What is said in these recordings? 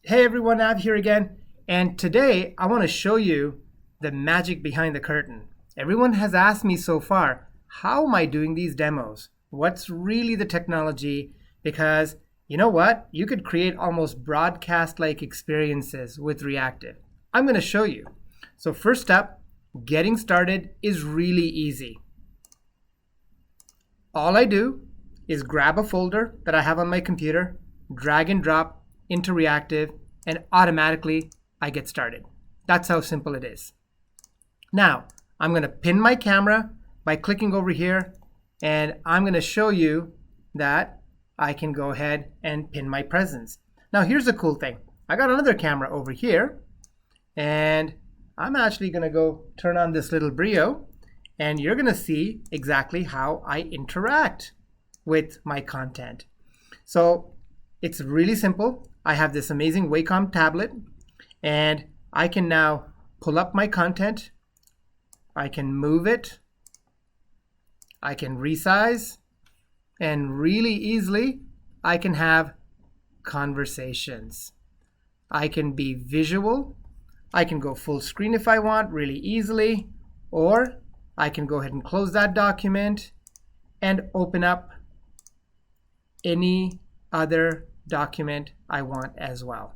Hey everyone, Av here again, and today I want to show you the magic behind the curtain. Everyone has asked me so far, how am I doing these demos? What's really the technology? Because you know what? You could create almost broadcast-like experiences with Reactiv. I'm going to show you. So first up, getting started is really easy. All I do is grab a folder that I have on my computer, drag and drop into Reactiv, and automatically I get started. That's how simple it is. Now, I'm going to pin my camera by clicking over here, and I'm going to show you that I can go ahead and pin my presence. Now, here's the cool thing. I got another camera over here, and I'm actually going to go turn on this little Brio, and you're going to see exactly how I interact with my content. So it's really simple. I have this amazing Wacom tablet, and I can now pull up my content. I can move it. I can resize, and really easily I can have conversations. I can be visual. I can go full screen if I want really easily, or I can go ahead and close that document and open up any other document I want as well.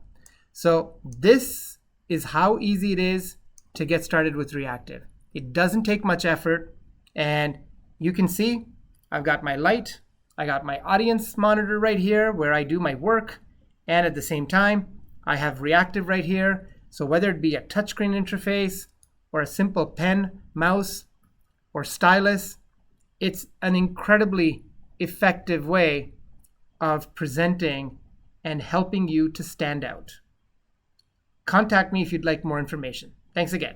So this is how easy it is to get started with Reactiv. It doesn't take much effort, and you can see I've got my light, I got my audience monitor right here where I do my work, and at the same time I have Reactiv right here. So whether it be a touchscreen interface or a simple pen, mouse, or stylus, it's an incredibly effective way of presenting and helping you to stand out. Contact me if you'd like more information. Thanks again.